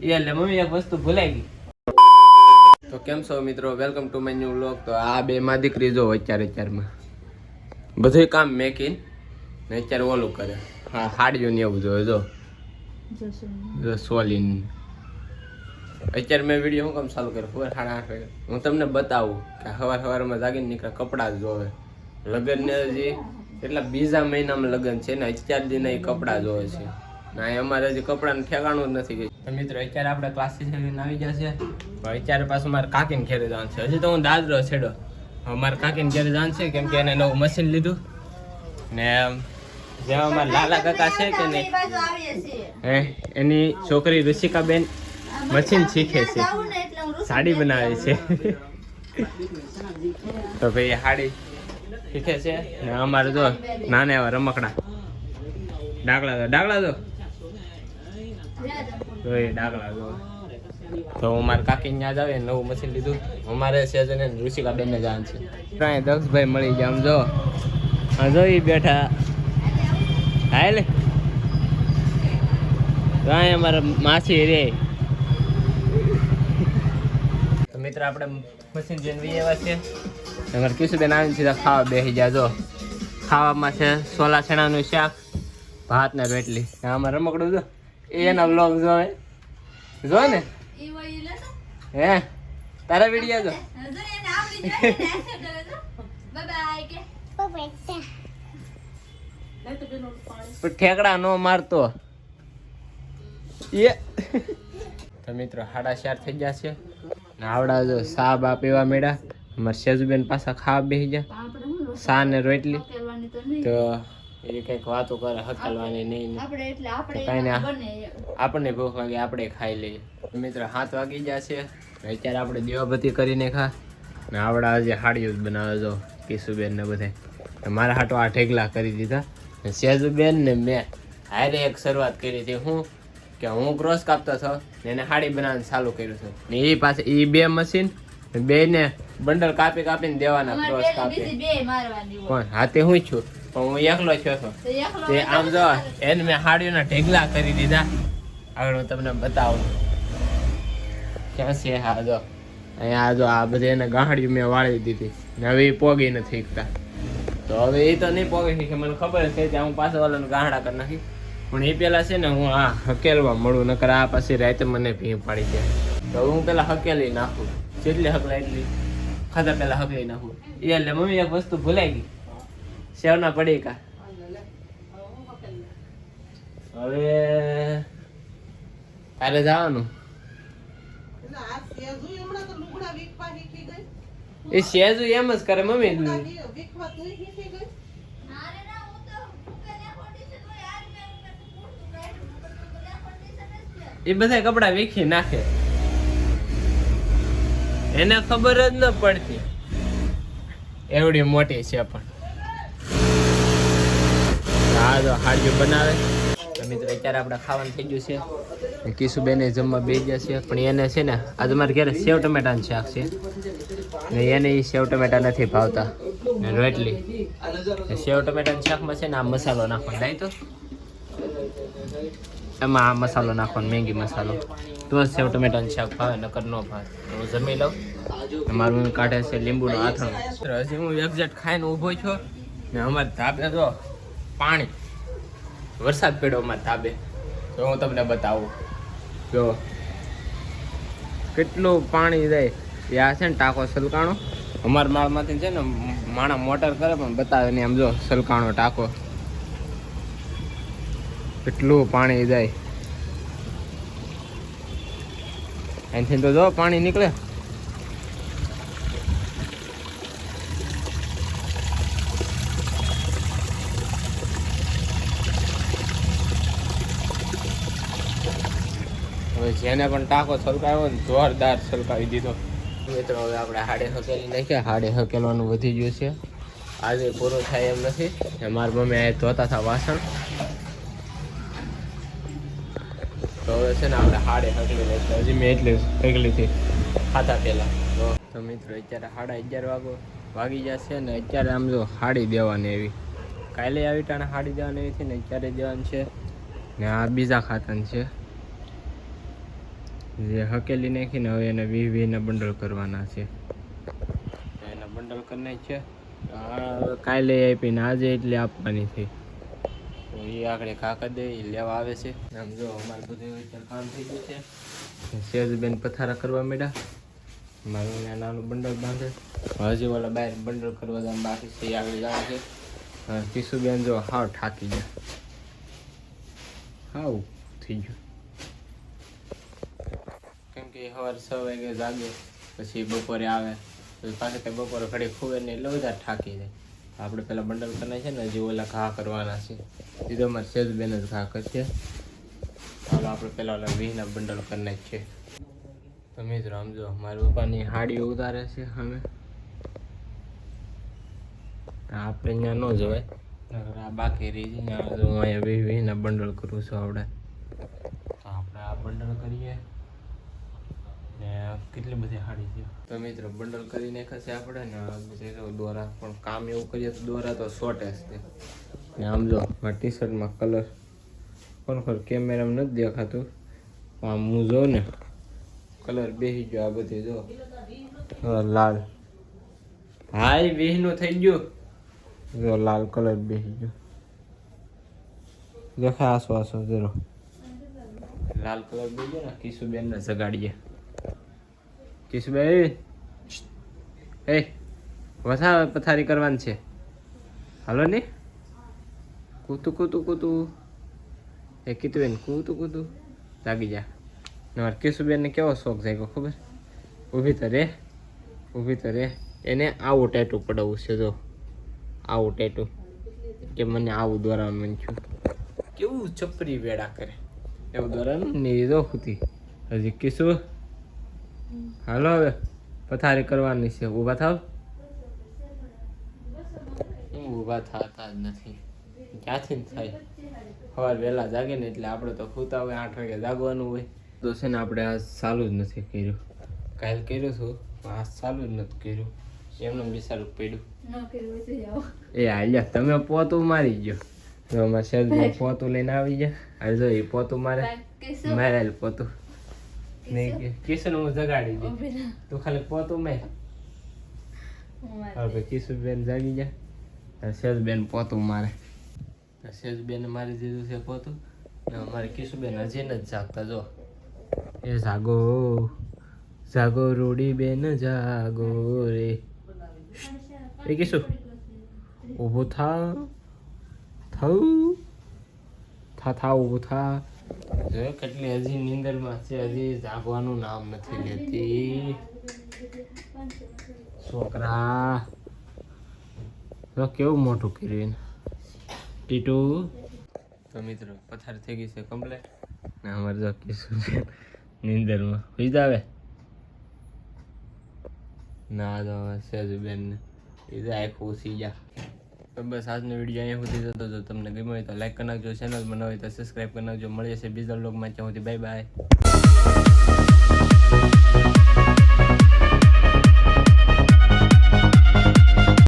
એટલે મમ્મી એક વસ્તુ ભૂલાઈ ગઈ. તો કેમ છો મિત્રો, welcome to my new vlog. તો આ બે માં દીકરી જો અત્યારમાં બધું કામ મેકીન ને અત્યારે ઓલું કરે. હા, હાડ્યું ને એવું જોવે જો સોલીન. અત્યારે મેં વિડીયો શું કામ ચાલુ કર્યો ખબર? 8:30 વાગે હું તમને બતાવું કે સવારમાં જાગીને નીકળે કપડાં જ જોવે. લગ્ન ને હજી એટલા બીજા મહિનામાં લગ્ન છે ને અત્યાર દિન એ કપડાં જોવે છે. ના અમારે હજી કપડાનું ઠેકાણું જ નથી ગઈ. તો મિત્રો અત્યારે આપણે ક્લાસીસ આવી જશે. અત્યારે પાછું મારે કાકીને ઘેરે જવાનું છે. હજી તો હું દાદરો છેડો. મારે કાકીને ઘેરે જવાનું છે કેમ કે એને નવું મશીન લીધું ને જેમાં અમારા લાલા કાકા છે કે નહીં હે એની છોકરી ઋષિકાબેન મશીન શીખે છે, સાડી બનાવે છે. તો ભાઈ સાડી શીખે છે ને અમારે જો નાના એવા રમકડા ડાકલા જો એ ડાકલા જો. તો અમારે કાકી ત્યાં જ આવે નવું મશીન લીધું. અમારે સેજન ઋષિકાબેન ને જવાનું છે. કાંઈ દક્ષભાઈ મળી ગયા આમ જો જો એ બેઠા હાલે. કાંઈ અમારા માસી રે. તો મિત્ર આપણે મશીન જઈને વી એવા છે. અમારે કિશુબેન આવીને સીધા ખાવા બેસી જાય. જો ખાવામાં છે સોલા ચણાનું શાક, ભાત ને રોટલી. આમાં રમકડું જો એના વ્લોગ જોવે જો ને હે તારા વિડીયો જો ઠેકડા નો મારતો એ. તો મિત્રો 4:30 થઈ ગયા છે ને આવડા જો સા બા પીવા મળ્યા. અમારે સેજુબેન પાછા ખાવા બેસી ગયા સા ને રોટલી. તો એ કઈક વાતો કરે હકાલવાની નહીં કઈ ને આપણને ભૂખ લાગે આપણે ખાઈ લઈએ. મિત્રો 7 વાગી ગયા છે. અત્યારે આપણે દીવાબત્તી કરીને ખા ને આવડા હજી હાડીઓ જ બનાવે જો કિશુબેન ને બધા. મારા હાટો આ ઢેગલા કરી દીધા. સેજુબેન ને મેં હારે એક શરૂઆત કરી હતી હું કે હું ક્રોસ કાપતો હતો ને એને હાડી બનાવવાનું ચાલુ કર્યું છે. ને એ પાસે એ બે મશીન બે ને બંડલ કાપીને દેવાના ક્રોસ કાપી. કોણ હાથે હું છું પણ હું એકલો છો તો આમ જો એને મેં હાડીઓના ઢેગલા કરી દીધા. આગળ હું તમને બતાવું ક્યાં છે. હા જો અહીંયા જો આ બધી એને ગાંહડિયું મેં વાળી દીધી ને હવે એ પોગી નથી શકતા. તો હવે એ તો નહીં પોગી શીખે મને ખબર છે ત્યાં હું પાછો વાળાને ગાંહડા કરી નાખી. પણ એ પેલા છે ને હું આ હકેલવા મળું નકર આ પછી રાતે મને ભીં પાડી જાય. તો હું પેલા હકેલી નાખું જેટલી હકલા એટલી ખાતા પેલા હકલી નાખું. એટલે મમ્મી એક વસ્તુ ભૂલાઈ ગઈ સેવના પડી કા. હવે તારે જવાનું એ સેજુ એમ જ કરે મમ્મી. એ બધા કપડા વીખી નાખે એને ખબર જ ન પડતી એવડી મોટી છે. પણ હા જો હાડીઓ બનાવે. મિત્રો અત્યારે આપણે ખાવાનું થઈ ગયું છે. કિશુબેને જમવા બેસી ગયા છે પણ એને છે ને આજે મારે ઘરે સેવ ટમેટાનું શાક છે ને એને એ સેવ ટમેટા નથી ભાવતા ને રોટલી. સેવ ટમેટાના શાકમાં છે ને આ મસાલો નાખવાનો લાય તો એમાં આ મસાલો નાખવાનો મેંગી મસાલો તો સેવ ટમેટાનું શાક ભાવે નકર ન ભાવે. હું જમી લઉં. મારું કાઢે છે લીંબુનું આથણ. હજી હું એક્ઝેક્ટ ખાઈને ઊભો છું ને અમારે ધાબે જો પાણી વરસાદ પડ્યો અમારે ધાબે. તો હું તમને બતાવું જો કેટલું પાણી જાય. આ છે ને ટાંકો સલકાણો અમારા માળમાંથી છે ને માણા મોટર કરે પણ બતાવે ને આમ જો સલકાણો ટાંકો કેટલું પાણી જાય. અહીંથી તો જો પાણી નીકળે. હવે જેને પણ ટાંકો છલકાવ્યો ને જોરદાર છલકાવી દીધો. મિત્રો હવે આપણે હાડે હકેલી નાખ્યા. હાડે હકેલવાનું વધી ગયું છે. આજે પૂરું થાય એમ નથી. મારી મમ્મી આ ધોતા હતા વાસણ. તો હવે છે ને આપણે હાડે હકલી નાખ્યા. હજી મેં એટલે હકલી હતી ખાતા પહેલાં. તો મિત્રો અત્યારે 11:30 વાગી જશે ને અત્યારે આમ જો હાડી દેવાની એવી કાલે આવી ટાણે હાડી દેવાની એવી હતી ને અત્યારે દેવાની છે ને આ બીજા ખાતાની છે. જે હકેલી નાખીને હવે એને 20-20ના બંડલ કરવાના છે. એના બંડલ કરી છે. કાલે આપીને આજે એટલે આપવાની થઈ. તો એ આગળ કાકા દે એ લેવા આવે છે. આમ જો અમારે બધું કામ થઈ ગયું છે. સેજબેન પથારા કરવા માંડ્યા. મારું નાનું બંડલ બાંધે. હજી ઓલા બહાર બંડલ કરવા જવાનું બાકી છે. એ આગળ જવાનું છે. કિશુબેન જો હાવ થાકી ગયા. હાવ થઈ ગયું. કેમ કે સવારે 6 વાગે જાગે પછી બપોરે આવે પછી પાછું કંઈ બપોરે ઘડી ખુવે નહીં એટલે વધારે થાકી જાય. આપણે પેલા બંડલ કરનાર છે ને હજી ઓલા ઘા કરવાના છે. સીધો અમારે સેજબેન જ ઘા કરશે. ચાલો આપણે પેલા ઓલા 20ના બંડલ કરનાર છે. તો મિત્રો આમ જો મારા પપ્પાની હાડીઓ ઉતારે છે અમે. આપણે અહીંયા ન જવાય આ બાકી રહી છે. જો હું અહીંયા 20-20ના બંડલ કરું છું આપણે. તો આપણે આ બંડલ કરીએ ને કેટલી બધી હાડી છે. તો મિત્રો બંડલ કરી નાખશે આપણે ને પછી દોરા પણ કામ એવું કરીએ તો દોરા તો શોર્ટેજ છે. ને આમ જો મારા ટી શર્ટમાં કલર ખરેખર કેમેરામાં નથી દેખાતું. આમ હું જોઉં ને કલર બેસી ગયો. આ બધી જો લાલ. હા એ 20નું થઈ ગયું. જો લાલ કલર બેસી ગયો. દેખાય આસો આસો જરો લાલ કલર બેસી ગયો ને. કિશુબેન ને જગાડીએ. કિશુબેન એ વથા પથારી કરવાની છે. હાલો ને કૂતું કૂતું કૂતું. એ કીધું કૂતું કૂતું જાગી જા. મારે કિશુબેન ને કેવો શોખ જાય ખબર? ઊભી તો રે ઊભી તો રે. એને આવું ટેટું પડાવવું છે. જો આવું ટેટું કે મને આવું દોરાનું મન થયું. કેવું ચપરી વેડા કરે એવું દોરાનું ને જો હતી હજી. કિશુ હાલો હવે પથારી કરવાની છે. ઊભા થાવ. ઊભા થતા જ નથી. ક્યાંથી થાય? સવારે વહેલા જાગે ને એટલે આપણે તો સૂતા હોય 8 વાગે જાગવાનું હોય. તો છે ને આપણે આ ચાલુ જ નથી કર્યું. કાલ કર્યું હતું આ ચાલુ જ નથી કર્યું. એમનું બિચારું પડ્યું. એ હાલ્યા તમે પોતું મારી ગયો. જો અમારે શહેરમાં પોતું લઈને આવી ગયા. હવે જો એ પોતું મારે મારેલ પોતું નહીં. કિશન હું જગાડી દે તું ખાલી પોતું માર. હવે કિશુબેન જાગી ગયા. શેજબેન પોતું મારે. શેજબેન મારી દીધું છે પોતું. અમારે કિશુબેન હજી નથી જાગતા. જો એ જાગો જાગો રૂડી બેન જાગો રે. એ કિશુ ઊભું થા થા ઊભું થા. જો કેટલી હજી નીંદરમાં છે. હજી જાગવાનું નામ નથી લેતી. છોકરા તો કેવું મોટું કર્યું ટીટુ. તો મિત્રો પથારી થઈ ગઈ છે કમ્પ્લેટ. ને અમારે જો કિશુબેન નીંદરમાં સુઈ જાવે ના જો સેજબેન ને એ જાય ખુશી જા. તો બસ આજનો વિડીયો અહીંયા સુધી જતો. જો તમને ગમ્યો હોય તો લાઈક કરી નાખજો. ચેનલમાં ન હોય તો સબસ્ક્રાઈબ કરી નાખજો. મળીએ છે બીજા વ્લોગમાં. ત્યાં સુધી બાય બાય.